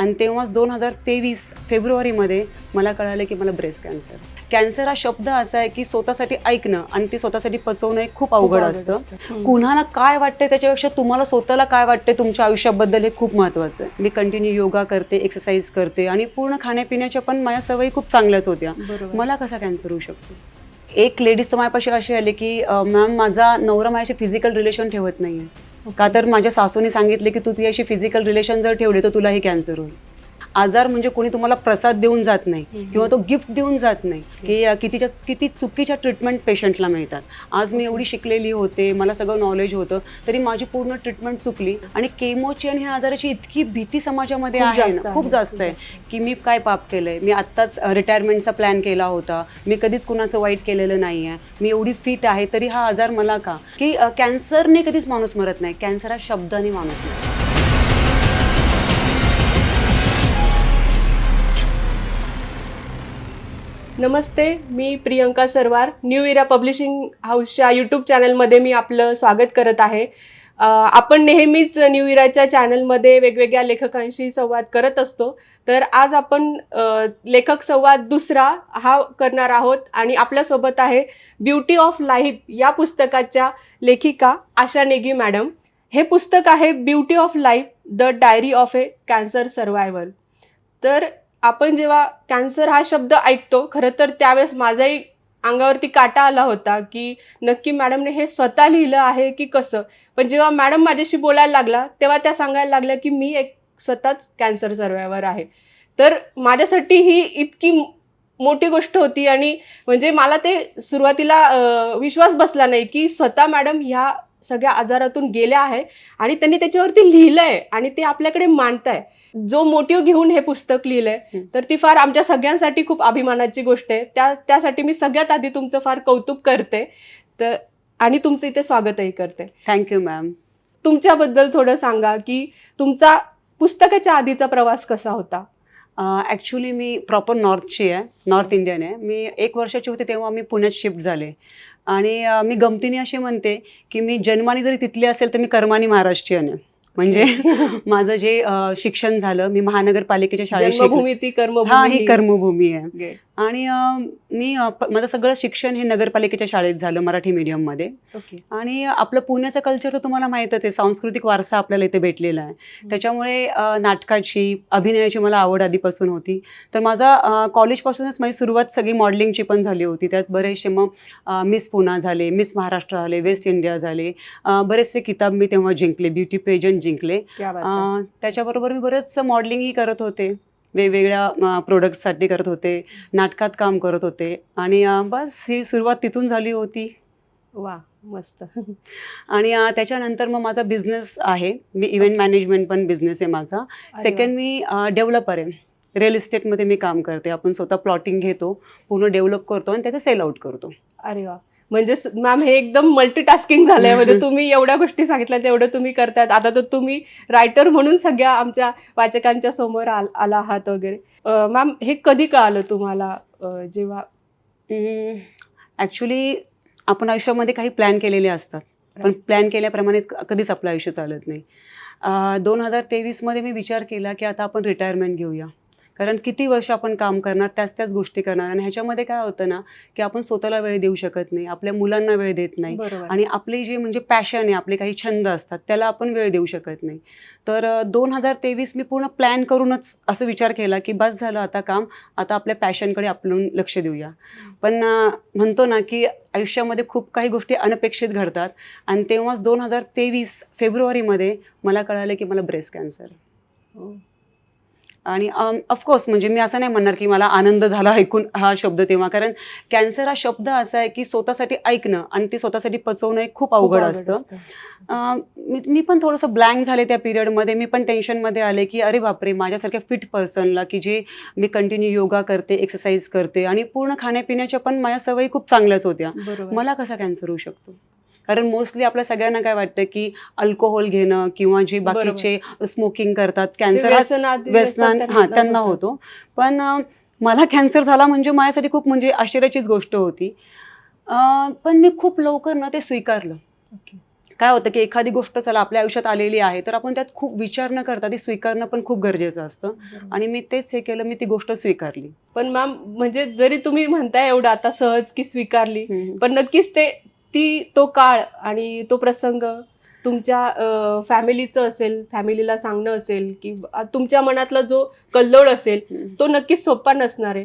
आणि तेव्हाच 2023 फेब्रुवारीमध्ये मला कळालं की मला ब्रेस्ट कॅन्सर. कॅन्सर हा शब्द असा आहे की स्वतःसाठी ऐकणं आणि ते स्वतःसाठी पचवणं हे खूप अवघड असतं. कुणाला काय वाटतंय त्याच्यापेक्षा तुम्हाला स्वतःला काय वाटतंय तुमच्या आयुष्याबद्दल हे खूप महत्त्वाचं आहे. मी कंटिन्यू योगा करते, एक्सरसाइज करते आणि पूर्ण खाण्यापिण्याच्या पण माझ्या सवयी खूप चांगल्याच होत्या. मला कसा कॅन्सर होऊ शकतो? एक लेडीज तर माझ्यापाशी अशी आली की मॅम माझा नवरा माझ्याशी फिजिकल रिलेशन ठेवत नाहीये. का तर माझ्या सासूने सांगितले की तू तिच्याशी फिजिकल रिलेशन जर ठेवले तर तुला हे कॅन्सर होईल. आजार म्हणजे कोणी तुम्हाला प्रसाद देऊन जात नाही किंवा तो गिफ्ट देऊन जात नाही की किती चुकीच्या ट्रीटमेंट पेशंटला मिळतात. आज मी एवढी शिकलेली होते, मला सगळं नॉलेज होतं, तरी माझी पूर्ण ट्रीटमेंट चुकली. आणि केमोची आणि ह्या आजाराची इतकी भीती समाजामध्ये आहे ना, खूप जास्त आहे की मी काय पाप केलंय. मी आत्ताच रिटायरमेंटचा प्लॅन केला होता, मी कधीच कुणाचं वाईट केलेलं नाही आहे, मी एवढी फिट आहे तरी हा आजार मला का? की कॅन्सरने कधीच माणूस मरत नाही, कॅन्सर हा शब्दाने माणूस मरतो. नमस्ते, मी प्रियंका सरवार. न्यू इरा पब्लिशिंग हाऊसच्या यूट्यूब चॅनलमध्ये मी आपलं स्वागत करत आहे. आपण नेहमीच न्यू इराच्या चॅनलमध्ये वेगवेगळ्या लेखकांशी संवाद करत असतो. तर आज आपण लेखक संवाद दुसरा हा करणार आहोत आणि आपल्यासोबत आहे ब्युटी ऑफ लाईफ या पुस्तकाच्या लेखिका आशा नेगी मॅडम. हे पुस्तक आहे beauty of life, the diary of a cancer survivor. तर आपण जेव्हा कॅन्सर हा शब्द ऐकतो, खरं तर त्यावेळेस माझाही अंगावरती काटा आला होता की नक्की मॅडमने हे स्वतः लिहिलं आहे की कसं. पण जेव्हा मॅडम माझ्याशी बोलायला लागला तेव्हा त्या सांगायला लागल्या की मी एक स्वतःच कॅन्सर सर्वायव्हर आहे. तर माझ्यासाठी ही इतकी मोठी गोष्ट होती आणि म्हणजे मला ते सुरुवातीला विश्वास बसला नाही की स्वतः मॅडम ह्या सगळ्या आजारातून गेल्या आहे आणि त्यांनी त्याच्यावरती लिहिलंय आणि ते आपल्याकडे मांडताय. जो मोटिव्ह घेऊन हे पुस्तक लिहिलंय तर ती फार आमच्या सगळ्यांसाठी खूप अभिमानाची गोष्ट आहे. त्यासाठी मी सगळ्यात आधी तुमचं फार कौतुक करते तर आणि तुमचं इथे स्वागतही करते. Thank you ma'am. तुमच्याबद्दल थोडं सांगा की तुमचा पुस्तकाच्या आधीचा प्रवास कसा होता? ॲक्च्युली मी प्रॉपर नॉर्थची आहे, नॉर्थ इंडियन आहे. मी 1 वर्षाची होते तेव्हा मी पुण्यात शिफ्ट झाले आणि मी गमतीने असे म्हणते की मी जन्माने जरी तिथली असेल तर मी कर्माने महाराष्ट्रीयन आहे. म्हणजे माझं जे शिक्षण झालं, मी महानगरपालिकेच्या शाळेत जन्मभूमी ती ही कर्मभूमी. कर्मभूमी आहे. आणि मी माझं सगळं शिक्षण हे नगरपालिकेच्या शाळेत झालं, मराठी मीडियममध्ये. आणि आपलं पुण्याचं कल्चर तर तुम्हाला माहीतच आहे, सांस्कृतिक वारसा आपल्याला इथे भेटलेला आहे. त्याच्यामुळे नाटकाची, अभिनयाची मला आवड आधीपासून होती. तर माझा कॉलेजपासूनच माझी सुरुवात सगळी मॉडेलिंगची पण झाली होती. त्यात बरेचसे मग मिस पुणा झाले, मिस महाराष्ट्र झाले, वेस्ट इंडिया झाले, बरेचसे किताब मी तेव्हा जिंकले, ब्युटी पेजंट जिंकले. त्याच्याबरोबर मी बरेच मॉडेलिंगही करत होते, वेगवेगळ्या प्रोडक्टसाठी करत होते, नाटकात काम करत होते आणि बस ही सुरुवात तिथून झाली होती. वा, मस्त. आणि त्याच्यानंतर मग माझा बिझनेस आहे, मी इव्हेंट मॅनेजमेंट पण बिझनेस आहे माझा. सेकंड मी डेव्हलपर आहे, रिअल इस्टेटमध्ये मी काम करते. आपण स्वतः प्लॉटिंग घेतो, पूर्ण डेव्हलप करतो आणि त्याचं सेल आउट करतो. अरे वा, म्हणजे मॅम हे एकदम मल्टीटास्किंग झालंय. म्हणजे तुम्ही एवढ्या गोष्टी सांगितल्या तेवढं तुम्ही करतायत. आता तर तुम्ही रायटर म्हणून सगळ्या आमच्या वाचकांच्या समोर आला आहात वगैरे. मॅम हे कधी कळालं तुम्हाला जेव्हा? ॲक्च्युली आपण आयुष्यामध्ये काही प्लॅन केलेले असतात, पण प्लॅन केल्याप्रमाणेच कधीच आपलं आयुष्य चालत नाही. 2023मध्ये मी विचार केला की आता आपण रिटायरमेंट घेऊया, कारण किती वर्ष आपण काम करणार, त्याच गोष्टी करणार. आणि ह्याच्यामध्ये काय होतं ना की आपण स्वतःला वेळ देऊ शकत नाही, आपल्या मुलांना वेळ देत नाही आणि आपले जे म्हणजे पॅशन आहे, आपले काही छंद असतात त्याला आपण वेळ देऊ शकत नाही. तर 2023 मी पूर्ण प्लॅन करूनच असं विचार केला की बस झालं आता काम, आता आपल्या पॅशनकडे आपण लक्ष देऊया. पण म्हणतो ना की आयुष्यामध्ये खूप काही गोष्टी अनपेक्षित घडतात आणि तेव्हाच 2023 फेब्रुवारीमध्ये मला कळालं की मला ब्रेस्ट कॅन्सर. आणि ऑफकोर्स म्हणजे मी असं नाही म्हणणार की मला आनंद झाला ऐकून हा शब्द तेव्हा, कारण कॅन्सर हा शब्द असा आहे की स्वतःसाठी ऐकणं आणि ते स्वतःसाठी पचवणं हे खूप अवघड असतं. मी पण थोडंसं ब्लँक झाले त्या पिरियडमध्ये. मी पण टेन्शनमध्ये आले की अरे बापरे, माझ्यासारख्या फिट पर्सनला की जे मी कंटिन्यू योगा करते, एक्सरसाइज करते आणि पूर्ण खाण्यापिण्याच्या पण माझ्या सवयी खूप चांगल्याच होत्या, मला कसा कॅन्सर होऊ शकतो? कारण मोस्टली आपल्या सगळ्यांना काय वाटतं की अल्कोहोल घेणं किंवा जे बाकीचे स्मोकिंग करतात, कॅन्सर व्यसन त्यांना होतो. पण मला कॅन्सर झाला म्हणजे माझ्यासाठी खूप म्हणजे आश्चर्याचीच गोष्ट होती. पण मी खूप लवकर ना ते स्वीकारलं, काय होतं की एखादी गोष्ट चला आपल्या आयुष्यात आलेली आहे तर आपण त्यात खूप विचार न करता ती स्वीकारणं पण खूप गरजेचं असतं. आणि मी तेच हे केलं, मी ती गोष्ट स्वीकारली. पण मॅम म्हणजे जरी तुम्ही म्हणताय एवढं आता सहज की स्वीकारली, पण नक्कीच तो काळ आणि तो प्रसंग तुमच्या फॅमिलीचं असेल, फॅमिलीला सांगणं असेल की तुमच्या मनातला जो कल्लोळ असेल तो नक्कीच सोपा नसणार आहे.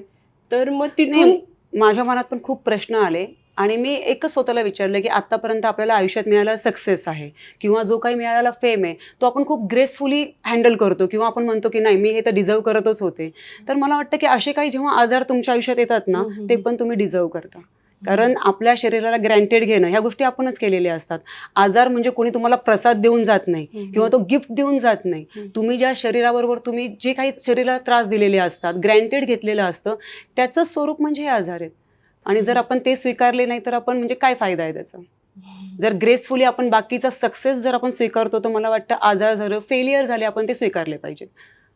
तर मग तिथून माझ्या मनात पण खूप प्रश्न आले आणि मी एकच स्वतःला विचारलं की आतापर्यंत आपल्याला आयुष्यात मिळालेला सक्सेस आहे किंवा जो काही मिळालेला फेम आहे तो आपण खूप ग्रेसफुली हँडल करतो किंवा आपण म्हणतो की नाही मी हे तर डिझर्व करतच होते. तर मला वाटतं की असे काही जेव्हा आजार तुमच्या आयुष्यात येतात ना ते पण तुम्ही डिझर्व करता. कारण आपल्या शरीराला ग्रँटेड घेणं ह्या गोष्टी आपणच केलेल्या असतात. आजार म्हणजे कोणी तुम्हाला प्रसाद देऊन जात नाही किंवा तो गिफ्ट देऊन जात नाही. तुम्ही ज्या शरीराबरोबर तुम्ही जे काही शरीराला त्रास दिलेले असतात, ग्रँटेड घेतलेलं असतं, त्याचं स्वरूप म्हणजे हे आजार आहेत. आणि जर आपण ते स्वीकारले नाही तर आपण म्हणजे काय फायदा आहे त्याचा. जर ग्रेसफुली आपण बाकीचा सक्सेस जर आपण स्वीकारतो तर मला वाटतं आजार झालं, फेलियर झाले, आपण ते स्वीकारले पाहिजे.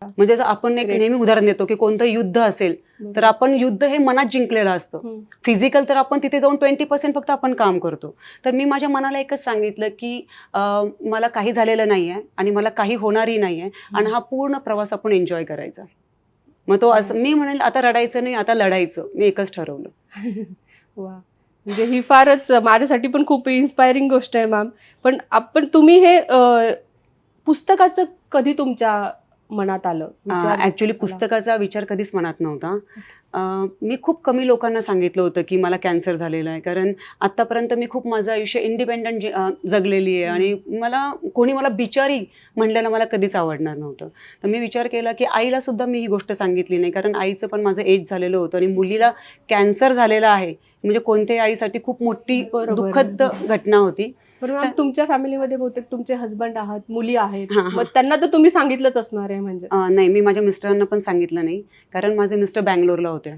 म्हणजे जर आपण एक नेहमी उदाहरण देतो की कोणतं युद्ध असेल तर आपण युद्ध हे मनात जिंकलेलं असतं. फिजिकल तर आपण तिथे जाऊन 20% फक्त आपण काम करतो. तर मी माझ्या मनाला एकच सांगितलं की मला काही झालेलं नाही आहे आणि मला काही होणारही नाही आहे आणि हा पूर्ण प्रवास आपण एन्जॉय करायचा. मग तो असं मी म्हणेल आता रडायचं नाही, आता लढायचं. मी एकच ठरवलं. वा, म्हणजे ही फारच माझ्यासाठी पण खूप इन्स्पायरिंग गोष्ट आहे मॅम. पण तुम्ही हे पुस्तकाचं कधी तुमच्या मनात आलं? ऍक्च्युली पुस्तकाचा विचार कधीच मनात नव्हता. मी खूप कमी लोकांना सांगितलं होतं की मला कॅन्सर झालेला आहे, कारण आत्तापर्यंत मी खूप माझं आयुष्य इंडिपेंडंट जगलेली आहे आणि कोणी मला बिचारी म्हणलेलं मला कधीच आवडणार नव्हतं. तर मी विचार केला की आईला सुद्धा मी ही गोष्ट सांगितली नाही, कारण आईचं पण माझं एज झालेलं होतं आणि मुलीला कॅन्सर झालेला आहे म्हणजे कोणत्याही आईसाठी खूप मोठी दुःखद घटना होती. पण मॅम तुमच्या फॅमिलीमध्ये बहुतेक तुमचे हस्बंड आहात, मुली आहेत, मग त्यांना तर तुम्ही सांगितलंच असणार आहे म्हणजे. नाही, मी माझ्या मिस्टरांना पण सांगितलं नाही, कारण माझे मिस्टर बँगलोरला होते.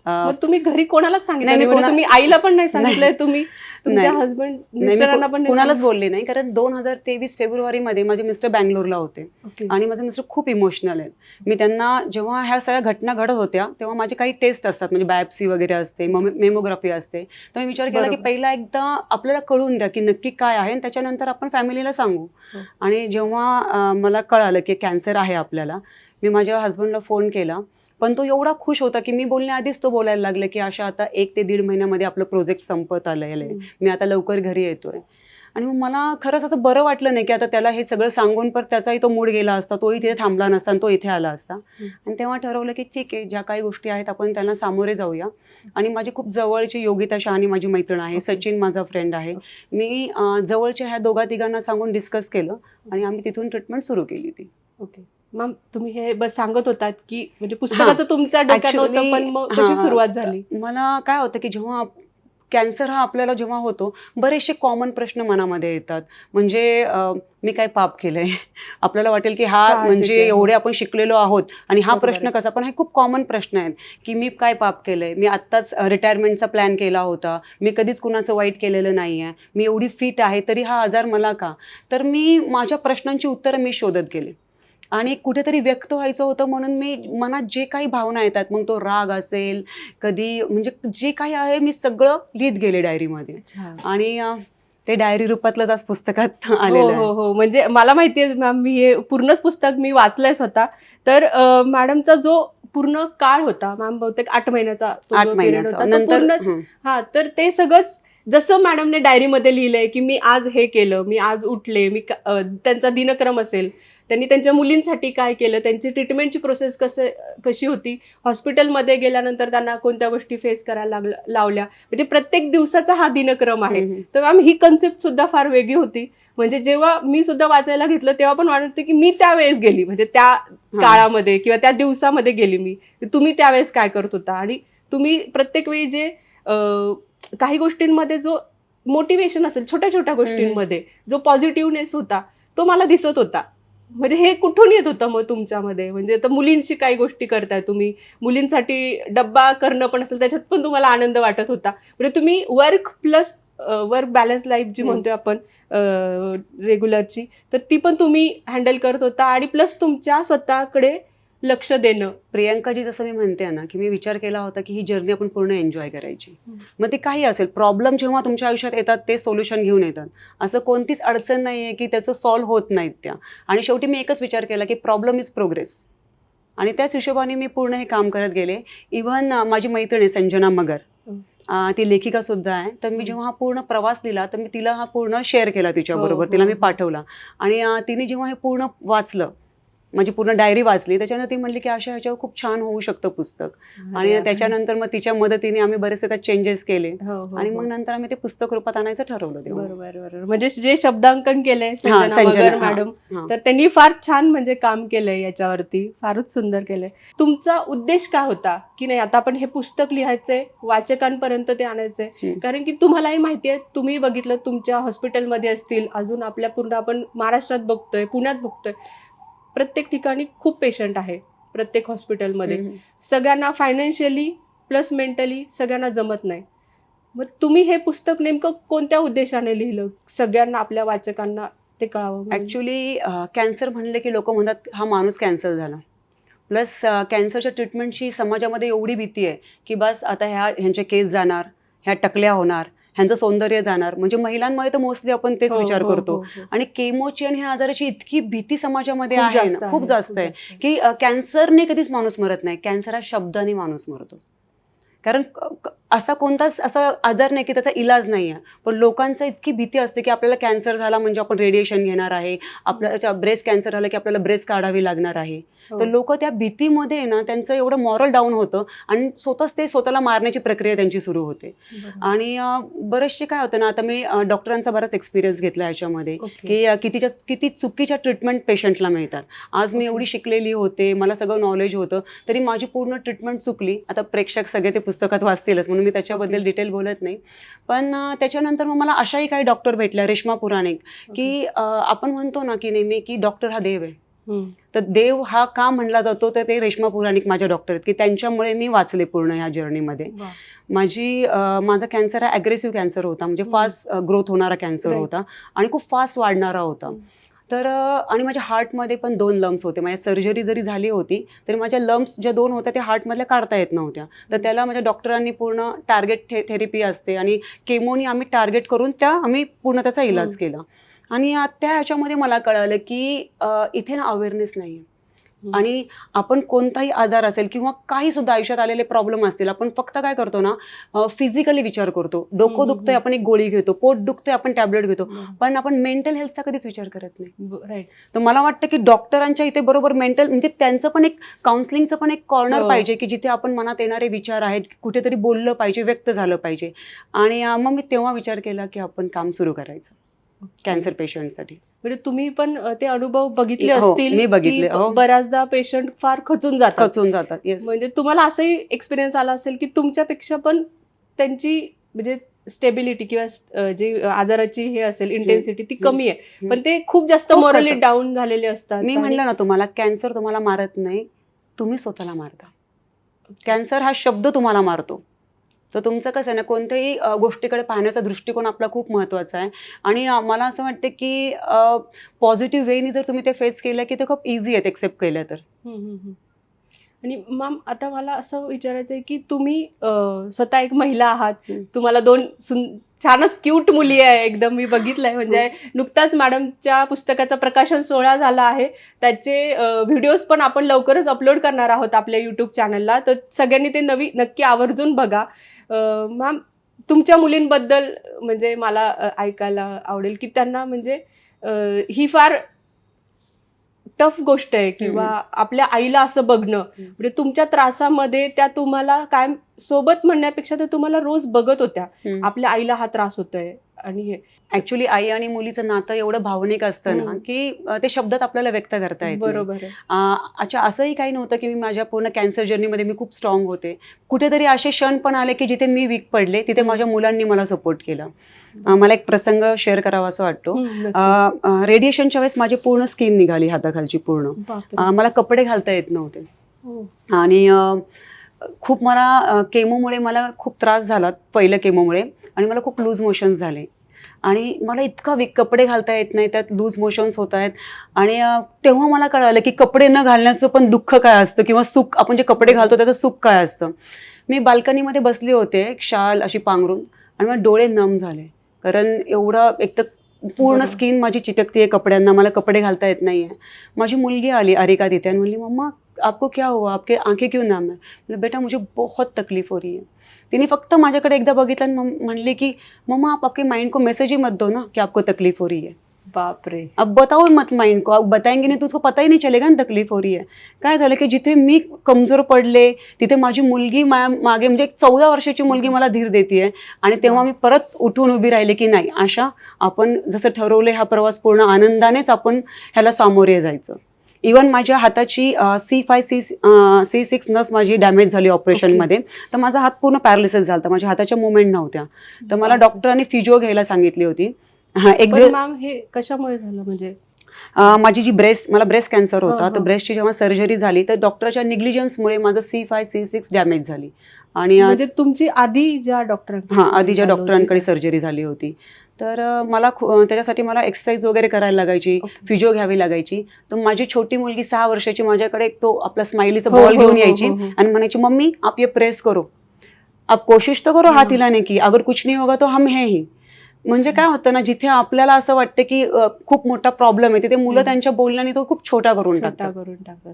मग तुम्ही घरी कोणालाच सांगितलं नाही? तुम्ही आईला पण नाही सांगितलंय, तुम्ही तुमच्या हस्बंड मिस्टरांना पण कोणालाच बोलले नाही, कारण 2023 फेब्रुवारीमध्ये माझे मिस्टर बँगलोरला होते आणि माझे मिस्टर खूप इमोशनल आहेत. मी त्यांना जेव्हा ह्या सगळ्या घटना घडत होत्या तेव्हा माझे काही टेस्ट असतात, म्हणजे बायोप्सी वगैरे असते, मेमोग्राफी असते. तर मी विचार केला की पहिला एकदा आपल्याला कळून द्या की नक्की काय आहे आणि त्याच्यानंतर आपण फॅमिलीला सांगू. आणि जेव्हा मला कळालं की कॅन्सर आहे आपल्याला, मी माझ्या हस्बंडला फोन केला. पण तो एवढा खुश होता की मी बोलण्याआधीच तो बोलायला लागला की अशा आता 1 ते 1.5 महिन्यामध्ये आपलं प्रोजेक्ट संपत आलेलं आहे, मी आता लवकर घरी येतोय. आणि मग मला खरंच असं बरं वाटलं नाही की आता त्याला हे सगळं सांगून पण त्याचाही तो मूड गेला असता, तोही तिथे थांबला नसता आणि तो इथे आला असता. आणि तेव्हा ठरवलं की ठीक आहे, ज्या काही गोष्टी आहेत आपण त्यांना सामोरे जाऊया. आणि माझी खूप जवळची योगिता शहाणी माझी मैत्रीण आहे, सचिन माझा फ्रेंड आहे, मी जवळच्या ह्या दोघा तिघांना सांगून डिस्कस केलं आणि आम्ही तिथून ट्रीटमेंट सुरू केली ती. ओके मॅम, तुम्ही हे बस सांगत होतात की म्हणजे पुस्तकाचं तुमच्या डोक्यात होतं, पण मग कशी सुरुवात झाली? मला काय होतं की जेव्हा कॅन्सर हा आपल्याला जेव्हा होतो, बरेचसे कॉमन प्रश्न मनामध्ये येतात. म्हणजे मी काय पाप केलंय? आपल्याला वाटेल की हा म्हणजे एवढे आपण शिकलेलो आहोत आणि हा प्रश्न कसा, पण हे खूप कॉमन प्रश्न आहेत की मी काय पाप केलंय? मी आत्ताच रिटायरमेंटचा प्लॅन केला होता, मी कधीच कुणाचं वाईट केलेलं नाही आहे, मी एवढी फिट आहे तरी हा आजार मला का? तर मी माझ्या प्रश्नांची उत्तरं मी शोधत गेले आणि कुठेतरी व्यक्त व्हायचं होतं म्हणून मी मनात जे काही भावना येतात, मग तो राग असेल, कधी म्हणजे जे काही आहे मी सगळं लिहित गेले डायरीमध्ये. आणि ते डायरी रूपातलंच आज पुस्तकात आलेलं आहे. हो, म्हणजे मला माहिती आहे मॅम, मी हे पूर्णच पुस्तक मी वाचलंय स्वतः. तर मॅडमचा जो पूर्ण काळ होता मॅम, बहुतेक 8 महिन्याचा नंतर तर ते सगळंच जसं मॅडमने डायरीमध्ये लिहिलंय की मी आज हे केलं, मी आज उठले, मी त्यांचा दिनक्रम असेल, त्यांनी त्यांच्या मुलींसाठी काय केलं, त्यांची ट्रीटमेंटची प्रोसेस कशी होती, हॉस्पिटलमध्ये गेल्यानंतर त्यांना कोणत्या गोष्टी फेस करायला लावल्या, म्हणजे प्रत्येक दिवसाचा हा दिनक्रम आहे. तर मॅम ही कन्सेप्ट सुद्धा फार वेगळी होती. म्हणजे जेव्हा मी सुद्धा वाचायला घेतलं तेव्हा पण वाटत होतं की मी त्यावेळेस गेली, म्हणजे त्या काळामध्ये किंवा त्या दिवसामध्ये गेली मी. तुम्ही त्यावेळेस काय करत होता आणि तुम्ही प्रत्येक वेळी जे काही गोष्टींमध्ये जो मोटिवेशन असेल, छोट्या छोट्या गोष्टींमध्ये जो पॉझिटिव्हनेस होता तो मला दिसत होता. म्हणजे हे कुठून येत होतं मग तुमच्यामध्ये? म्हणजे आता मुलींची काही गोष्टी करताय तुम्ही, मुलींसाठी डब्बा करणं पण असेल त्याच्यात पण तुम्हाला आनंद वाटत होता. म्हणजे तुम्ही वर्क बॅलन्स लाईफ जी म्हणतोय आपण रेग्युलरची, तर ती पण तुम्ही हँडल करत होता आणि प्लस तुमच्या स्वतःकडे लक्ष देणं. प्रियंकाजी जसं मी म्हणते ना की मी विचार केला होता की ही जर्नी आपण पूर्ण एन्जॉय करायची. मग ते काही असेल, प्रॉब्लेम जेव्हा तुमच्या आयुष्यात येतात ते सोल्युशन घेऊन येतात. असं कोणतीच अडचण नाही आहे की त्याचं सॉल्व्ह होत नाहीत त्या. आणि शेवटी मी एकच विचार केला की प्रॉब्लेम इज प्रोग्रेस. आणि त्याच हिशोबाने मी पूर्ण हे काम करत गेले. इव्हन माझी मैत्रीण आहे संजना मगर, ती लेखिका सुद्धा आहे. तर मी जेव्हा हा पूर्ण प्रवास दिला तर मी तिला हा पूर्ण शेअर केला तिच्याबरोबर, तिला मी पाठवला. आणि तिने जेव्हा हे पूर्ण वाचलं, म्हणजे पूर्ण डायरी वाचली, त्याच्यानंतर ती म्हणली की अशा ह्याच्यावर खूप छान होऊ शकतं पुस्तक. आणि त्याच्यानंतर मग तिच्या मदतीने आम्ही बरेचसे त्यात चेंजेस केले. आणि मग नंतर आम्ही ते पुस्तक रूपात आणायचं ठरवलं तेव्हा. बरोबर. म्हणजे जे शब्दांकन केलंय संजना संजना, मगर मॅडम, तर त्यांनी फार छान म्हणजे काम केलंय याच्यावरती, फारच सुंदर केलंय. तुमचा उद्देश काय होता की नाही आता आपण हे पुस्तक लिहायचंय, वाचकांपर्यंत ते आणायचंय? कारण की तुम्हालाही माहितीये, तुम्ही बघितलं तुमच्या हॉस्पिटलमध्ये असतील, अजून आपल्या पूर्ण आपण महाराष्ट्रात बघतोय, पुण्यात बघतोय, प्रत्येक ठिकाणी खूप पेशंट आहे. प्रत्येक हॉस्पिटलमध्ये सगळ्यांना फायनान्शियली प्लस मेंटली सगळ्यांना जमत नाही. मग तुम्ही हे पुस्तक नेमकं कोणत्या उद्देशाने लिहिलं, सगळ्यांना आपल्या वाचकांना ते कळावं? ऍक्च्युली कॅन्सर म्हणले की लोक म्हणतात हा माणूस कॅन्सर झाला. प्लस कॅन्सरच्या ट्रीटमेंटची समाजामध्ये एवढी भीती आहे की बस आता ह्यांचे केस जाणार, ह्या टकल्या होणार, ह्यांचं सौंदर्य जाणार. म्हणजे महिलांमध्ये तर मोस्टली आपण तेच विचार करतो. आणि केमोची आणि ह्या आजाराची इतकी भीती समाजामध्ये आहे ना, खूप जास्त आहे की कॅन्सरने कधीच माणूस मरत नाही, कॅन्सर हा शब्दाने माणूस मरतो. कारण असा कोणताच असा आजार नाही की त्याचा इलाज नाही आहे. पण लोकांचं इतकी भीती असते की आपल्याला कॅन्सर झाला म्हणजे आपण रेडिएशन घेणार आहे, आपल्याला ब्रेस्ट कॅन्सर झालं की आपल्याला ब्रेस्ट काढावी लागणार आहे. तर लोक त्या भीतीमध्ये ना त्यांचं एवढं मॉरल डाऊन होतं आणि स्वतःच ते स्वतःला मारण्याची प्रक्रिया त्यांची सुरू होते. आणि बरेचसे काय होतं ना, आता मी डॉक्टरांचा बराच एक्सपिरियन्स घेतला याच्यामध्ये की किती चुकीच्या ट्रीटमेंट पेशंटला मिळतात. आज मी एवढी शिकलेली होते, मला सगळं नॉलेज होतं, तरी माझी पूर्ण ट्रीटमेंट चुकली. आता प्रेक्षक सगळे ते पुस्तकात वाचतीलच म्हणून मी त्याच्याबद्दल डिटेल बोलत नाही. पण त्याच्यानंतर मग मला अशाही काही डॉक्टर भेटल्या, रेश्मा पुराणिक, की आपण म्हणतो ना की नेहमी की डॉक्टर हा देव आहे. तर देव हा का म्हणला जातो, तर ते रेश्मा पुराणिक माझ्या डॉक्टर आहेत की त्यांच्यामुळे मी वाचले पूर्ण ह्या जर्नीमध्ये. माझा कॅन्सर हा ॲग्रेसिव्ह कॅन्सर होता, म्हणजे फास्ट ग्रोथ होणारा कॅन्सर होता आणि खूप फास्ट वाढणारा होता. तर आणि माझ्या हार्टमध्ये पण 2 लम्स होते. माझ्या सर्जरी जरी झाली होती तरी माझ्या लम्स ज्या 2 होत्या त्या हार्टमधल्या काढता येत नव्हत्या. तर त्याला माझ्या डॉक्टरांनी पूर्ण टार्गेट थेरपी असते आणि केमोनी आम्ही टार्गेट करून आम्ही पूर्ण त्याचा इलाज केला. आणि त्या ह्याच्यामध्ये मला कळालं की इथे ना अवेअरनेस नाही आहे. आणि आपण कोणताही आजार असेल किंवा काही सुद्धा आयुष्यात आलेले प्रॉब्लेम असतील, आपण फक्त काय करतो ना, फिजिकली विचार करतो. डोकं दुखतंय आपण एक गोळी घेतो, पोट दुखतंय आपण टॅबलेट घेतो, पण आपण मेंटल हेल्थचा कधीच विचार करत नाही. तर मला वाटतं की डॉक्टरांच्या इथे बरोबर मेंटल म्हणजे त्यांचं पण एक काउन्सिलिंगचं पण एक कॉर्नर पाहिजे की जिथे आपण मनात येणारे विचार आहेत कुठेतरी बोललं पाहिजे, व्यक्त झालं पाहिजे. आणि मग मी तेव्हा विचार केला की आपण काम सुरू करायचं कॅन्सर पेशंटसाठी. म्हणजे तुम्ही पण ते अनुभव बघितले असतील? मी बघितले. बऱ्याचदा पेशंट फार खचून जातात. म्हणजे तुम्हाला असंही एक्सपिरियन्स आला असेल की तुमच्यापेक्षा पण त्यांची म्हणजे स्टेबिलिटी किंवा जी आजाराची हे असेल इंटेन्सिटी ती कमी आहे, पण ते खूप जास्त मॉरली डाऊन झालेले असतात. मी म्हणलं ना तुम्हाला, कॅन्सर तुम्हाला मारत नाही, तुम्ही स्वतःला मारता. कॅन्सर हा शब्द तुम्हाला मारतो. तर तुमचं कसं आहे ना, कोणत्याही गोष्टीकडे पाहण्याचा दृष्टिकोन आपला खूप महत्त्वाचा आहे. आणि मला असं वाटतं की पॉझिटिव्ह वेनी जर तुम्ही ते फेस केलं की ते खूप इझी आहेत एक्सेप्ट केलं तर. आणि मॅम आता मला असं विचारायचं आहे की तुम्ही स्वतः एक महिला आहात, तुम्हाला 2 छानच क्यूट मुली आहे एकदम, मी बघितलंय. म्हणजे नुकताच मॅडमच्या पुस्तकाचा प्रकाशन सोहळा झाला आहे, त्याचे व्हिडिओज पण आपण लवकरच अपलोड करणार आहोत आपल्या यूट्यूब चॅनलला, तर सगळ्यांनी ते नक्की आवर्जून बघा. मॅम तुमच्या मुलींबद्दल म्हणजे मला ऐकायला आवडेल की त्यांना म्हणजे ही फार टफ गोष्ट आहे किंवा आपल्या आईला असं बघणं, म्हणजे तुमच्या त्रासामध्ये त्या तुम्हाला काय सोबत म्हणण्यापेक्षा तर तुम्हाला रोज बघत होत्या आपल्या आईला हा त्रास होतोय. आणि हे ऍक्च्युली आई आणि मुलीचं नातं एवढं भावनिक असतं ना की ते शब्दात आपल्याला व्यक्त करता येत. बरोबर. अच्छा, असंही काही नव्हतं की मी माझ्या पूर्ण कॅन्सर जर्नीमध्ये मी खूप स्ट्रॉंग होते. कुठेतरी असे क्षण पण आले की जिथे मी वीक पडले, तिथे माझ्या मुलांनी मला सपोर्ट केला. मला एक प्रसंग शेअर करावा असं वाटतो. रेडिएशनच्या वेळेस माझी पूर्ण स्किन निघाली हाताखालची पूर्ण. मला कपडे घालता येत नव्हते. आणि खूप मला केमोमुळे मला खूप त्रास झाला, पहिल्या केमोमुळे, आणि मला खूप लूज मोशन्स झाले. आणि मला इतका कपडे घालता येत नाही, त्यात लूज मोशन्स होत आहेत. आणि तेव्हा मला कळालं की कपडे न घालण्याचं पण दुःख काय असतं किंवा सुख, आपण जे कपडे घालतो त्याचं सुख काय असतं. मी बाल्कनीमध्ये बसले होते, एक शाल अशी पांघरून, आणि मला डोळे नम झाले. कारण एवढं, एक तर पूर्ण स्किन माझी चिटकती आहे कपड्यांना, मला कपडे घालता येत नाही आहे. माझी मुलगी आली अरिका तिथे आणि म्हणली, मम्मा आपको क्या हुआ, आपके आंखें क्यों नम है. म्हणजे बेटा मुझे बहुत तकलीफ हो रही है. तिने फक्त माझ्याकडे एकदा बघितलं आणि म्हणली की मम्मा आप आपके माइंड को मैसेज ही मत दो ना कि आपको तकलीफ हो रही है. बापरे. अब बताओ मत माइंड को, अब बताएंगे नहीं तो उसको पता ही नहीं चलेगा ना तकलीफ हो रही है. काय झालं की जिथे मी कमजोर पडले तिथे माझी मुलगी मागे, म्हणजे 14 वर्षाची मुलगी मला धीर देते. आणि तेव्हा मी परत उठून उभी राहिले की नाही, आशा आपण जसं ठरवलं हा प्रवास पूर्ण आनंदानेच आपण ह्याला सामोरे जायचं. इवन माझ्या हाताची C5C6 नस माझी डॅमेज झाली ऑपरेशनमध्ये. तर माझा हात पूर्ण पॅरालिसिस झाला, माझ्या हाताच्या मुवमेंट नव्हत्या. तर मला डॉक्टरांनी फिजिओ घ्यायला सांगितली होती. मॅम हे कशामुळे झालं, म्हणजे माझी जी मला ब्रेस्ट कॅन्सर होता. तर ब्रेस्टची जेव्हा सर्जरी झाली तर डॉक्टरच्या निग्लिजन्समुळे माझं C5C6 डॅमेज झाली. आणि म्हणजे तुमची आधी ज्या डॉक्टरांकडे सर्जरी झाली होती. तर मला त्याच्यासाठी मला एक्सरसाइज वगैरे करायला लागायची, फिजिओ घ्यावी लागायची. तर माझी छोटी मुलगी 6 वर्षाची माझ्याकडे तो आपला स्माइलीचा बॉल घेऊन यायची आणि म्हणायची, मम्मी आप ये प्रेस करो, आप कोशिश तो करो हाथ हिलाने की, अगर कुछ नहीं होगा तो हम हैं ही. म्हणजे काय होतं ना, जिथे आपल्याला असं वाटतं की खूप मोठा प्रॉब्लेम आहे, तिथे मुलं त्यांच्या बोलण्याने तो खूप छोटा करून टाकतात.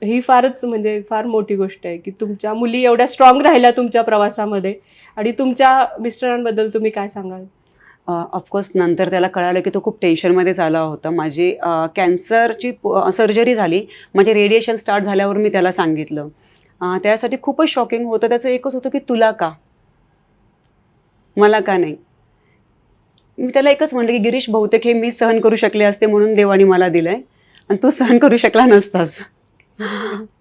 ही फारच, म्हणजे फार मोठी गोष्ट आहे की तुमच्या मुली एवढ्या स्ट्रॉंग राहिल्या तुमच्या प्रवासामध्ये. आणि तुमच्या मिस्टरांबद्दल तुम्ही काय सांगाल? ऑफकोर्स नंतर त्याला कळालं की तो खूप टेन्शनमध्येच आला होता. माझी कॅन्सरची सर्जरी झाली, माझे रेडिएशन स्टार्ट झाल्यावर मी त्याला सांगितलं. त्यासाठी खूपच शॉकिंग होतं. त्याचं एकच होतं की तुला का, मला का नाही. मी त्याला एकच म्हणलं की गिरीश, बहुतेक हे मी सहन करू शकले असते म्हणून देवाने मला दिलंय आणि तू सहन करू शकला नसतास.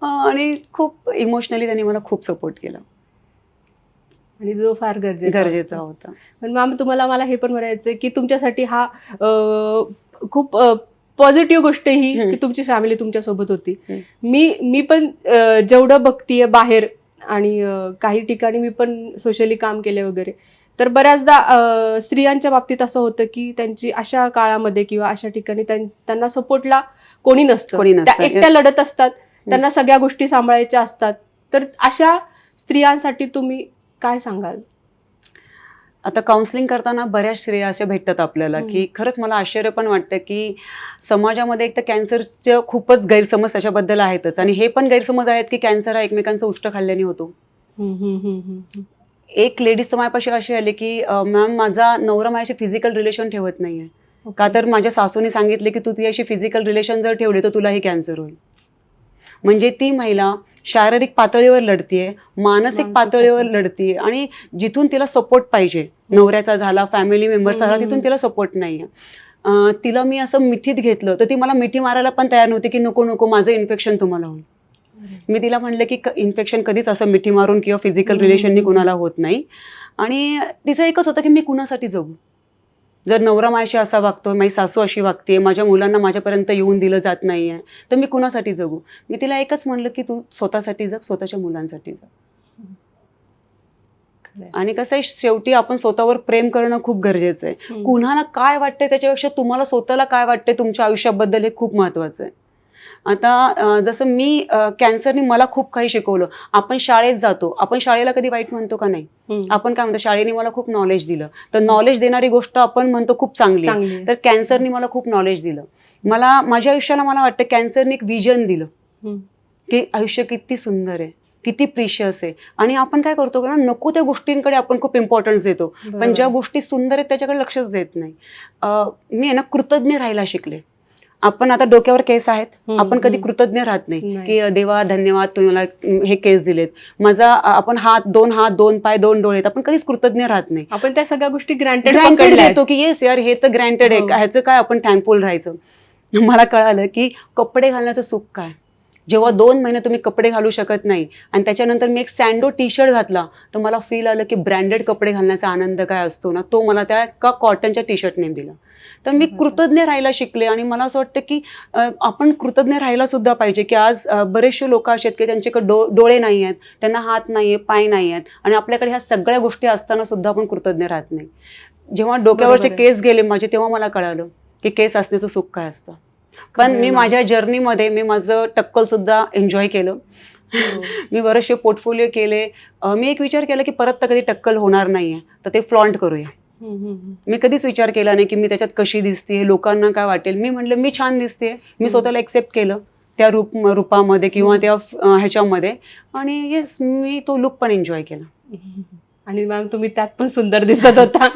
आणि खूप इमोशनली त्यांनी मला खूप सपोर्ट केला आणि जो फार गरजेचा होता. पण मॅम तुम्हाला मला हे पण म्हणायचं की तुमच्यासाठी हा खूप पॉझिटिव्ह गोष्ट ही की तुमची फॅमिली तुमच्यासोबत होती. मी पण जेवढं बघतीये बाहेर आणि काही ठिकाणी मी पण सोशली काम केले वगैरे, तर बऱ्याचदा स्त्रियांच्या बाबतीत असं होतं की त्यांची अशा काळामध्ये किंवा अशा ठिकाणी त्यांना सपोर्टला कोणी नसतं, त्या एकट्या लढत असतात, त्यांना सगळ्या गोष्टी सांभाळायच्या असतात. तर अशा स्त्रियांसाठी तुम्ही काय सांगाल? आता काउन्सिलिंग करताना बऱ्याच स्त्रिया अशा भेटतात आपल्याला की खरंच मला आश्चर्य पण वाटतं की समाजामध्ये एक तर कॅन्सरचे खूपच गैरसमज त्याच्याबद्दल आहेतच. आणि हे पण गैरसमज आहेत की कॅन्सर हा एकमेकांचं उष्ट खाल्ल्याने होतो. एक लेडीज माझ्यापाशी अशी आली की मॅम माझा नवरा माझ्याशी फिजिकल रिलेशन ठेवत नाहीये, का तर माझ्या सासूने सांगितले की तू तिच्याशी फिजिकल रिलेशन जर ठेवले तर तुलाही कॅन्सर होईल. म्हणजे ती महिला शारीरिक पातळीवर लढतीये, मानसिक पातळीवर लढतीये, आणि जिथून तिला सपोर्ट पाहिजे, नवऱ्याचा झाला, फॅमिली मेंबरचा झाला, तिथून तिला सपोर्ट नाहीये. तिला मी असं मिठीत घेतलं तर ती मला मिठी मारायला पण तयार नव्हती की नको नको माझं इन्फेक्शन तुम्हाला होईल. मी तिला म्हणलं की इन्फेक्शन कधीच असं मिठी मारून किंवा फिजिकल रिलेशननी कुणाला होत नाही. आणि तिचं एकच होतं की मी कुणासाठी जगू. जर नवरा माझ्याशी असा वागतोय, माझी सासू अशी वागते, माझ्या मुलांना माझ्यापर्यंत येऊन दिलं जात नाहीये, तर मी कुणासाठी जगू. मी तिला एकच म्हणलं की तू स्वतःसाठी जग, स्वतःच्या मुलांसाठी जग. आणि कसं आहे, शेवटी आपण स्वतःवर प्रेम करणं खूप गरजेचं आहे. कुणाला काय वाटतंय त्याच्यापेक्षा तुम्हाला स्वतःला काय वाटतंय तुमच्या आयुष्याबद्दल हे खूप महत्वाचं आहे. आता जसं मी कॅन्सरने मला खूप काही शिकवलं. आपण शाळेत जातो, आपण शाळेला कधी वाईट म्हणतो का नाही? आपण काय म्हणतो, शाळेने मला खूप नॉलेज दिलं. तर नॉलेज देणारी गोष्ट आपण म्हणतो खूप चांगली आहे. तर कॅन्सरने मला खूप नॉलेज दिलं. माझ्या आयुष्याला मला वाटतं कॅन्सरने एक विजन दिलं की आयुष्य किती सुंदर आहे, किती प्रिशियस आहे. आणि आपण काय करतो ना, नको त्या गोष्टींकडे आपण खूप इम्पॉर्टन्स देतो, पण ज्या गोष्टी सुंदर आहेत त्याच्याकडे लक्षच देत नाही. मी आहे ना कृतज्ञ राहायला शिकले. आपण आता डोक्यावर केस आहेत, आपण कधी कृतज्ञ राहत नाही की देवा धन्यवाद तुम्ही मला हे केस दिलेत, माझा आपण दोन हात, दोन पाय, दोन डोळे, आपण कधीच कृतज्ञ राहत नाही. आपण त्या सगळ्या गोष्टी ग्रँटेड घेतो की येस यार हे तर ग्रँटेड आहे, ह्याचं काय आपण थँकफुल राहायचं. मला कळालं की कपडे घालण्याचं सुख काय. जेव्हा 2 महिने तुम्ही कपडे घालू शकत नाही आणि त्याच्यानंतर मी एक सँडो टी शर्ट घातला तर मला फील आलं की ब्रँडेड कपडे घालण्याचा आनंद काय असतो ना, तो मला त्या कॉटनच्या टी शर्टने दिला. तर मी कृतज्ञ राहायला शिकले. आणि मला असं वाटतं की आपण कृतज्ञ राहायला सुद्धा पाहिजे की आज बरेचसे लोक असे आहेत की त्यांच्याकडे डोळे नाही आहेत, त्यांना हात नाही आहे, पाय नाही आहेत, आणि आपल्याकडे ह्या सगळ्या गोष्टी असताना सुद्धा आपण कृतज्ञ राहत नाही. जेव्हा डोक्यावरचे बरोबर आहे. केस गेले माझे तेव्हा मला कळालं की केस असण्याचं सुख काय असतं. पण खरंय मी ना. माझ्या जर्नीमध्ये मी माझं टक्कल सुद्धा एन्जॉय केलं. हो. मी बरेचसे पोर्टफोलिओ केले. मी एक विचार केला की परत तर कधी टक्कल होणार नाहीये तर ते फ्लॉन्ट करूया. मी कधीच विचार केला नाही की मी त्याच्यात कशी दिसते, लोकांना काय वाटेल. मी म्हटलं मी छान दिसते, मी स्वतःला एक्सेप्ट केलं त्या रूपामध्ये किंवा त्या ह्याच्यामध्ये, आणि येस मी तो लुक पण एन्जॉय केला. आणि मॅम तुम्ही त्यात पण सुंदर दिसत होता.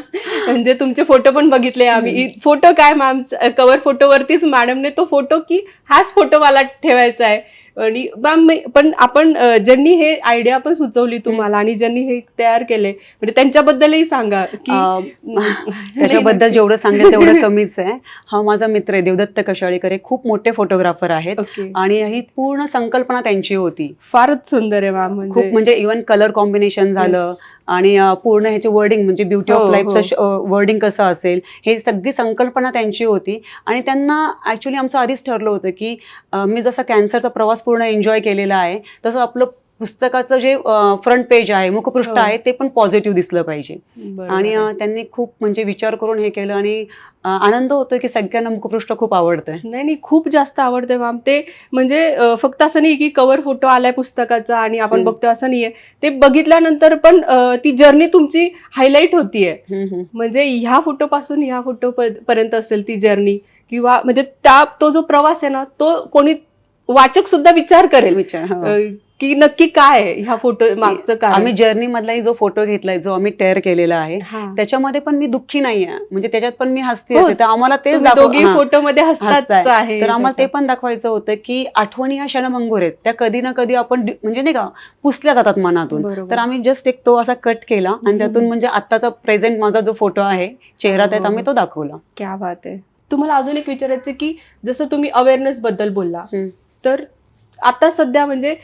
म्हणजे तुमचे फोटो पण बघितले आम्ही. फोटो काय मॅम, कव्हर फोटोवरतीच मॅडमने तो फोटो की हाच फोटो मला ठेवायचा आहे. आणि मॅम पण आपण ज्यांनी हे आयडिया पण सुचवली तुम्हाला आणि ज्यांनी हे तयार केले म्हणजे त्यांच्याबद्दलही सांगा की त्याच्याबद्दल जेवढं सांगेल तेवढं कमीच आहे. हा माझा मित्र आहे देवदत्त कशाळीकर, खूप मोठे फोटोग्राफर आहेत. ओके. आणि ही पूर्ण संकल्पना त्यांची होती. फारच सुंदर आहे मॅम. खूप म्हणजे इव्हन कलर कॉम्बिनेशन झालं आणि पूर्ण ह्याचे वर्डिंग म्हणजे ब्युटी ऑफ लाईफचं वर्डिंग कसं असेल हे सगळी संकल्पना त्यांची होती. आणि त्यांना ऍक्च्युली आमचं आधीच ठरलं होतं की मी जसा कॅन्सरचा प्रवास पूर्ण एन्जॉय केलेला आहे तसं आपलं पुस्तकाचं जे फ्रंट पेज आहे, मुखपृष्ठ आहे, ते पण पॉझिटिव्ह दिसलं पाहिजे. आणि त्यांनी खूप म्हणजे विचार करून हे केलं आणि आनंद होतो की सगळ्यांना मुखपृष्ठ खूप आवडतंय. नाही खूप जास्त आवडतंय मॅम ते. म्हणजे फक्त असं नाही की कव्हर फोटो आलाय पुस्तकाचा आणि आपण बघतोय असं नाहीये. ते बघितल्यानंतर पण ती जर्नी तुमची हायलाईट होतीये. म्हणजे ह्या फोटो पासून ह्या फोटो पर्यंत असेल ती जर्नी, किंवा म्हणजे तो जो प्रवास आहे ना तो कोणी वाचक सुद्धा विचार करेल की नक्की काय आहे ह्या फोटो मागचं काय. आम्ही जर्नी मधलाही जो फोटो घेतलाय जो आम्ही टेअर केलेला आहे त्याच्यामध्ये पण मी दुःखी नाहीये, म्हणजे त्याच्यात पण मी हसते असते. तर आम्हाला तेच फोटो मध्ये हसताच आहे. तर आम्हाला ते पण दाखवायचं होतं की आठवणी ह्या क्षणभंगूर आहेत, त्या कधी ना कधी आपण म्हणजे नाही का पुसल्या जातात मनातून. तर आम्ही जस्ट एक तो असा कट केला आणि त्यातून म्हणजे आत्ताचा प्रेझेंट माझा जो फोटो आहे चेहरा त्यात आम्ही तो दाखवला. क्या बात आहे. तुम्हाला अजून एक विचारायचं की जसं तुम्ही अवेअरनेस बद्दल बोलला, तर आता सध्या म्हणजे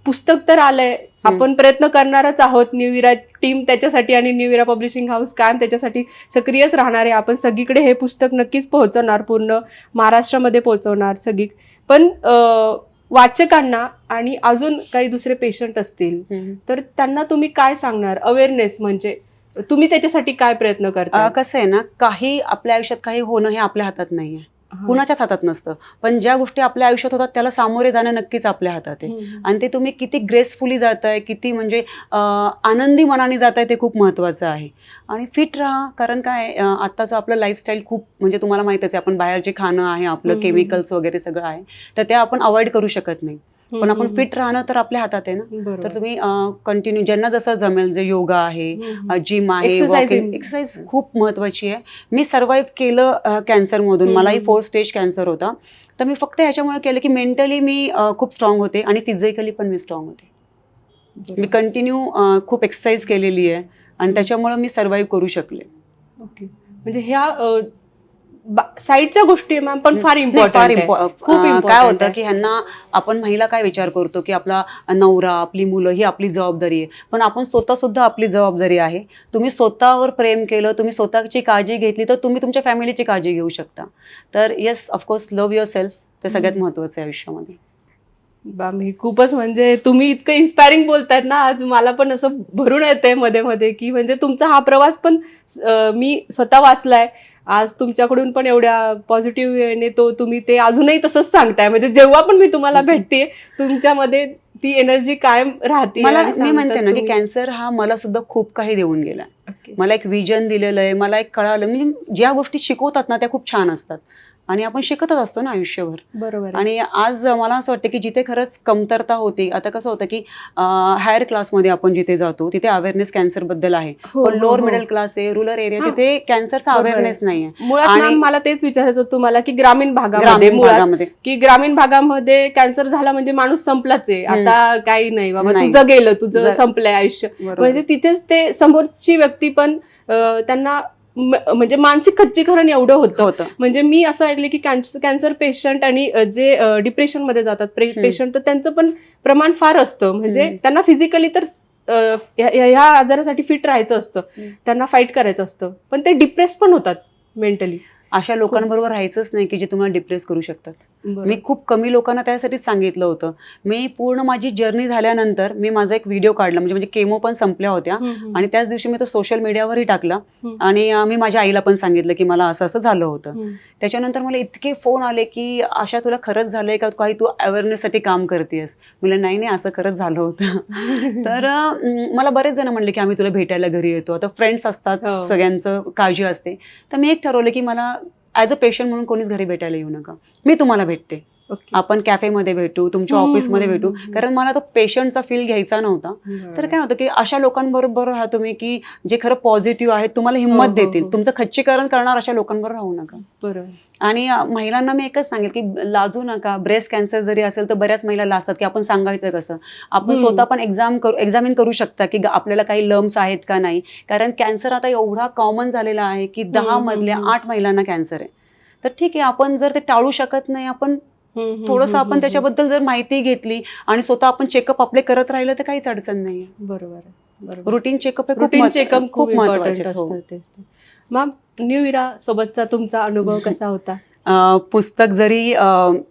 पुस्तक तर आलंय, आपण प्रयत्न करणारच आहोत. न्यू इरा टीम त्याच्यासाठी आणि न्यू इरा पब्लिशिंग हाऊस कायम त्याच्यासाठी सक्रियच राहणार आहे. आपण सगळीकडे हे पुस्तक नक्कीच पोहोचवणार, पूर्ण महाराष्ट्रामध्ये पोहोचवणार सगळी. पण वाचकांना आणि अजून काही दुसरे पेशंट असतील तर त्यांना तुम्ही काय सांगणार? अवेअरनेस म्हणजे तुम्ही त्याच्यासाठी काय प्रयत्न करता? कसं आहे ना, काही आपल्या आयुष्यात काही होणं हे आपल्या हातात नाहीये, कुणाच्याच हातात नसतं. पण ज्या गोष्टी आपल्या आयुष्यात होतात त्याला सामोरे जाणं नक्कीच आपल्या हातात आहे. आणि ते तुम्ही किती ग्रेसफुली जाताय, किती म्हणजे आनंदी मनाने जाताय ते खूप महत्वाचं आहे. आणि फिट राहा, कारण काय आत्ताचं आपलं लाईफस्टाईल खूप म्हणजे तुम्हाला माहितच आहे, आपण बाहेर जे खाणं आहे आपलं केमिकल्स वगैरे सगळं आहे तर ते आपण अवॉइड करू शकत नाही. पण आपण फिट राहणं तर आपल्या हातात आहे ना. तर तुम्ही कंटिन्यू ज्यांना जसं जमेल, जे योगा आहे, जिम आहे, वॉकिंग, एक्सरसाइज खूप महत्वाची आहे. मी सर्व्हाइव्ह केलं कॅन्सरमधून. मलाही 4 स्टेज कॅन्सर होता. तर मी फक्त ह्याच्यामुळे केलं की मेंटली मी खूप स्ट्रॉंग होते आणि फिजिकली पण मी स्ट्रॉंग होते. मी कंटिन्यू खूप एक्सरसाइज केलेली आहे आणि त्याच्यामुळे मी सर्व्हाइव्ह करू शकले. ओके. म्हणजे ह्या साईडच्या गोष्टी मॅम पण फार इम्पॉर्टंट. काय होतं की ह्यांना आपण महिला काय विचार करतो की आपला नवरा, आपली मुलं ही आपली जबाबदारी आहे, पण आपण स्वतः सुद्धा आपली जबाबदारी आहे. तुम्ही स्वतःवर प्रेम केलं, तुम्ही स्वतःची काळजी घेतली तर तुम्ही तुमच्या फॅमिलीची काळजी घेऊ शकता. तर yes, of course love your self, ते सगळ्यात महत्वाचं आहे आयुष्यामध्ये. मी खूपच म्हणजे तुम्ही इतकं इन्स्पायरिंग बोलतायत ना आज, मला पण असं भरून येतंय मध्ये मध्ये की म्हणजे तुमचा हा प्रवास पण मी स्वतः वाचलाय. आज तुमच्याकडून पण एवढ्या पॉझिटिव्ह वेने तुम्ही ते अजूनही तसंच सांगताय. म्हणजे जेव्हा पण मी तुम्हाला भेटते तुमच्यामध्ये ती एनर्जी कायम राहते. मी म्हणते ना की कॅन्सर हा मला सुद्धा खूप काही देऊन गेला. मला एक विजन दिलेलं आहे, मला एक कळालं. म्हणजे ज्या गोष्टी शिकवतात ना त्या खूप छान असतात आणि आपण शिकतच असतो ना आयुष्यभर. बरोबर. आणि आज मला असं वाटतं की जिथे खरंच कमतरता होती, आता कसं होतं की हायर क्लासमध्ये आपण जिथे जातो तिथे अवेअरनेस कॅन्सर बद्दल आहे, पण लोअर मिडल क्लास आहे, रुरल एरिया, तिथे कॅन्सरचा अवेअरनेस नाहीये. मुळात मला तेच विचारायचं होतं तुम्हाला की ग्रामीण भागामध्ये की ग्रामीण भागामध्ये कॅन्सर झाला म्हणजे माणूस संपलाच आहे, आता काही नाही बाबा, तुझं गेलं, तुझं संपलंय आयुष्य. म्हणजे तिथेच ते समोरची व्यक्ती पण त्यांना म्हणजे मानसिक खच्चीकरण एवढं होतं. म्हणजे मी असं ऐकलं की कॅन्सर पेशंट आणि जे डिप्रेशन मध्ये जातात पेशंट, तर त्यांचं पण प्रमाण फार असतं. म्हणजे त्यांना फिजिकली तर ह्या आजारासाठी फिट राहायचं असतं, त्यांना फाईट करायचं असतं, पण ते डिप्रेस पण होतात मेंटली. अशा लोकांबरोबर राहायचंच नाही की जे तुम्हाला डिप्रेस करू शकतात. मी खूप कमी लोकांना त्यासाठी सांगितलं होतं. मी पूर्ण माझी जर्नी झाल्यानंतर मी माझा एक व्हिडिओ काढला, म्हणजे केमो पण संपल्या होत्या आणि त्याच दिवशी मी तो सोशल मीडियावरही टाकला आणि मी माझ्या आईला पण सांगितलं की मला असं असं झालं होतं. त्याच्यानंतर मला इतके फोन आले की आशा तुला खरंच झालंय का, काही तू अवेअरनेससाठी काम करतेस? म्हणलं नाही नाही, असं खरंच झालं होतं. तर मला बरेच जण म्हणले की आम्ही तुला भेटायला घरी येतो. आता फ्रेंड्स असतात, सगळ्यांचं काळजी असते. तर मी एक ठरवलं की मला ॲज अ पेशंट म्हणून कोणीच घरी भेटायला येऊ नका, मी तुम्हाला भेटते. आपण कॅफेमध्ये भेटू, तुमच्या ऑफिसमध्ये भेटू, कारण मला तो पेशंटचा फील घ्यायचा नव्हता. तर काय होतं की अशा लोकांबरोबर राहा तुम्ही की जे खरं पॉझिटिव्ह आहेत, तुम्हाला हिंमत देतील. तुमचं खच्चीकरण करणार अशा लोकांबरोबर राहू नका. बरोबर. आणि महिलांना मी एकच सांगेल की लाजू नका. ब्रेस्ट कॅन्सर जरी असेल तर बऱ्याच महिला लाजतात की आपण सांगायचं कसं. आपण स्वतः पण एक्झामिन करू शकता की आपल्याला काही लम्स आहेत का नाही. कारण कॅन्सर आता एवढा कॉमन झालेला आहे की 10 मधल्या 8 महिलांना कॅन्सर आहे. तर ठीक आहे, आपण जर ते टाळू शकत नाही, आपण थोडंसं आपण त्याच्याबद्दल जर माहिती घेतली आणि स्वतः आपण चेकअप आपले करत राहिलं तर काहीच अडचण नाही. बरोबर. रुटीन चेकअप खूप महत्त्वाचे असतं. मॅम, न्यू इरा सोबतचा तुमचा अनुभव कसा होता? पुस्तक जरी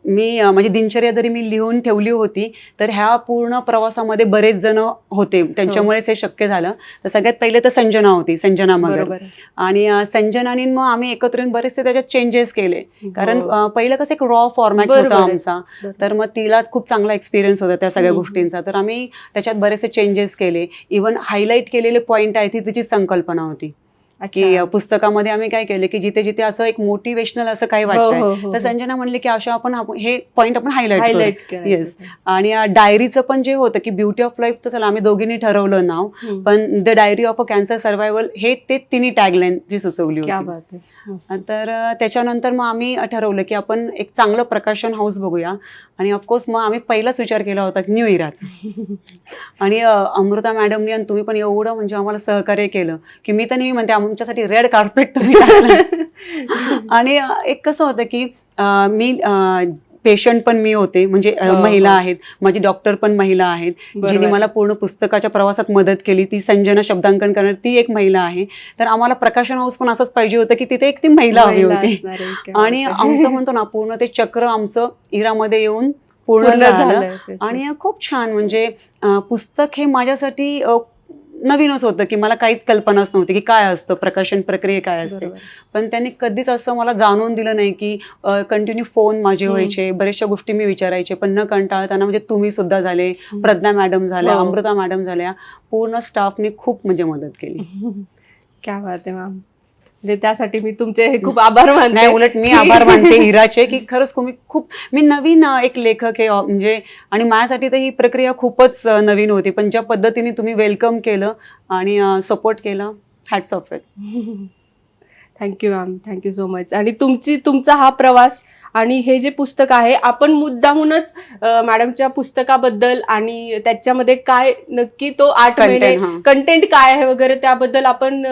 मी माझी दिनचर्या जरी मी लिहून ठेवली होती, तर ह्या पूर्ण प्रवासामध्ये बरेच जण होते, त्यांच्यामुळेच हे शक्य झालं. तर सगळ्यात पहिले तर संजना होती, संजना मगर. आणि संजनानी मग आम्ही एकत्र येऊन बरेचसे त्याच्यात चेंजेस केले. कारण पहिलं कसं एक रॉ फॉर्मॅट होता आमचा, तर मग तिला खूप चांगला एक्सपिरियन्स होता त्या सगळ्या गोष्टींचा. तर आम्ही त्याच्यात बरेचसे चेंजेस केले. इव्हन हायलाईट केलेले पॉईंट आहे ती तिची संकल्पना होती की पुस्तकामध्ये आम्ही काय केलं की जिथे जिथे असं एक मोटिवेशनल असं काही वाटतंय, तर संजना म्हणले की अशा आपण हे पॉईंट आपण हायलाईट करू. येस. आणि डायरीचं पण जे होतं की ब्युटी ऑफ लाईफ, तर चला आम्ही दोघींनी ठरवलं नाव, पण the diary of a cancer survival हे ते तिन्ही टॅगलाईन जी सुचवली होती. तर त्याच्यानंतर मग आम्ही ठरवलं की आपण एक चांगलं प्रकाशन हाऊस बघूया. आणि ऑफकोर्स मग आम्ही पहिलाच विचार केला होता न्यू इराचा. आणि अमृता मॅडमनी आणि तुम्ही पण एवढं म्हणजे आम्हाला सहकार्य केलं की मी तर नाही म्हणते, आमच्यासाठी रेड कार्पेट तुम्ही टाकलं. आणि एक कसं होतं की मी पेशंट पण मी होते, म्हणजे महिला आहेत, माझी डॉक्टर पण महिला आहेत, जिने मला पूर्ण पुस्तकाच्या प्रवासात मदत केली. ती संजना शब्दांकन करणार, ती एक महिला आहे. तर आम्हाला प्रकाशन हाऊस पण असंच पाहिजे होतं की तिथे एक ती महिला हवी होती. आणि आमचं म्हणतो ना, पूर्ण ते चक्र आमचं इरामध्ये येऊन पूर्ण झालं. आणि खूप छान, म्हणजे पुस्तक हे माझ्यासाठी नवीनच होतं की मला काहीच कल्पनाच नव्हती की काय असतं, प्रकाशन प्रक्रिया काय असते. पण त्यांनी कधीच असं मला जाणवून दिलं नाही की कंटिन्यू फोन माझे व्हायचे, बऱ्याचशा गोष्टी मी विचारायचे, पण न कंटाळताना. म्हणजे तुम्ही सुद्धा झाले, प्रज्ञा मॅडम झाल्या, अमृता मॅडम झाल्या, पूर्ण स्टाफने खूप म्हणजे मदत केली. क्या बात आहे मॅम. म्हणजे त्यासाठी मी तुमचे खूप आभार मानते. नाही, उलट मी आभार मानते इराचे की खरंच तुम्ही खूप, मी नवीन एक लेखक आहे म्हणजे, आणि माझ्यासाठी तर ही प्रक्रिया खूपच नवीन होती. पण ज्या पद्धतीने तुम्ही वेलकम केलं आणि सपोर्ट केला, hats off it. Thank you ma'am, thank you so much. आणि तुमचा हा प्रवास आणि हे जे पुस्तक आहे, आपण मुद्दामूनच मॅडमच्या पुस्तकाबद्दल आणि त्याच्यामध्ये काय नक्की तो 8 महिने कंटेंट काय आहे वगैरे त्याबद्दल आपण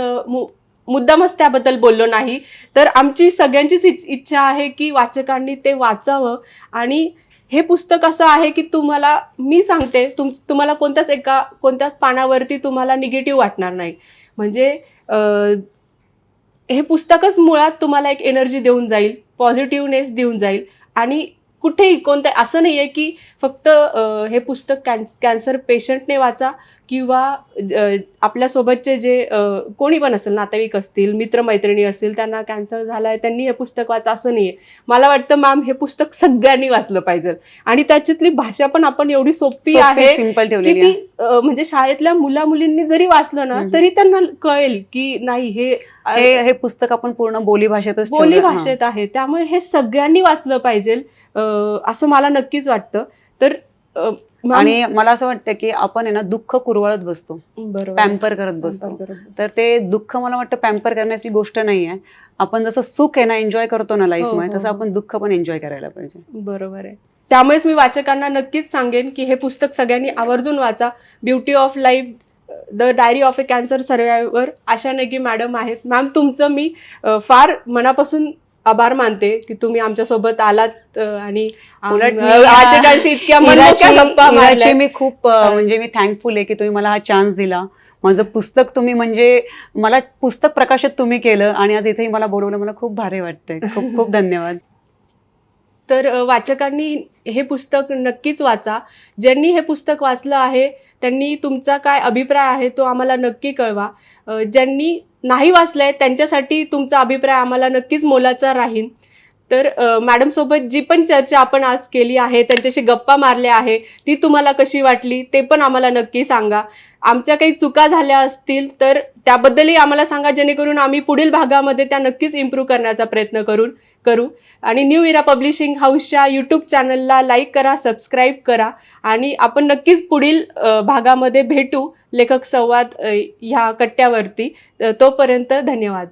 मुद्दामच त्याबद्दल बोललो नाही. तर आमची सगळ्यांचीच इच्छा आहे की वाचकांनी ते वाचावं. आणि हे पुस्तक असं आहे की तुम्हाला, मी सांगते, तुम्हाला कोणत्याच पानावरती तुम्हाला निगेटिव्ह वाटणार नाही. म्हणजे हे पुस्तकच मुळात तुम्हाला एक एनर्जी देऊन जाईल, पॉझिटिव्हनेस देऊन जाईल. आणि कुठेही असं नाहीये की फक्त हे पुस्तक कॅन्सर पेशंटने वाचा किंवा आपल्यासोबतचे जे कोणी पण असेल, नातेवाईक असतील, मित्रमैत्रिणी असतील, त्यांना कॅन्सर झालाय त्यांनी हे पुस्तक वाचा असं नाहीये. मला वाटतं मॅम हे पुस्तक सगळ्यांनी वाचलं पाहिजे. आणि त्याच्यातली भाषा पण आपण एवढी सोपी आहे, सिंपल की ती म्हणजे शाळेतल्या मुलींनी जरी वाचलं ना तरी त्यांना कळेल की नाही, हे पुस्तक आपण पूर्ण बोलीभाषेतच बोलीभाषेत आहे. त्यामुळे हे सगळ्यांनी वाचलं पाहिजे असं मला नक्कीच वाटतं. तर आणि मला असं वाटतं की आपण आहे ना दुःख कुरवाळत बसतो, पॅम्पर करत बसतो. तर ते दुःख मला वाटतं पॅम्पर करण्याची गोष्ट नाही आहे. आपण जसं सुख आहे ना एन्जॉय करतो ना लाईफमध्ये, तसं आपण दुःख पण एन्जॉय करायला पाहिजे. बरोबर आहे. त्यामुळेच मी वाचकांना नक्कीच सांगेन की हे पुस्तक सगळ्यांनी आवर्जून वाचा. Beauty of life, the diary of a cancer survivor Asha Negi madam आहेत. मॅम, तुमचं मी फार मनापासून आभार मानते की तुम्ही आमच्यासोबत आलात आणि वाचकांशी इतक्या मनमोकळ्या गप्पा मारल्या. मी खूप म्हणजे मी थँकफुल आहे की तुम्ही मला हा चान्स दिला. माझं पुस्तक तुम्ही, म्हणजे मला पुस्तक प्रकाशित तुम्ही केलं आणि आज इथेही मला बोलवलं, मला खूप भारी वाटतंय. खूप खूप धन्यवाद. तर वाचकांनी हे पुस्तक नक्कीच वाचा. ज्यांनी हे पुस्तक वाचलं आहे त्यांनी तुमचा काय अभिप्राय आहे तो आम्हाला नक्की कळवा. ज्यांनी नाही वाचलंय त्यांच्यासाठी तुमचा अभिप्राय आम्हाला नक्कीच मोलाचा राहील. तर मॅडमसोबत जी पण चर्चा आपण आज केली आहे, त्यांच्याशी गप्पा मारल्या आहे, ती तुम्हाला कशी वाटली ते पण आम्हाला नक्की सांगा. आमच्या काही चुका झाल्या असतील तर त्याबद्दलही आम्हाला सांगा, जेणेकरून आम्ही पुढील भागामध्ये त्या नक्कीच इम्प्रूव्ह करण्याचा प्रयत्न करू. आणि न्यू इरा पब्लिशिंग हाऊसच्या यूट्यूब चॅनलला लाईक करा, सबस्क्राईब करा आणि आपण नक्कीच पुढील भागामध्ये भेटू लेखक संवाद ह्या कट्ट्यावरती. तोपर्यंत धन्यवाद.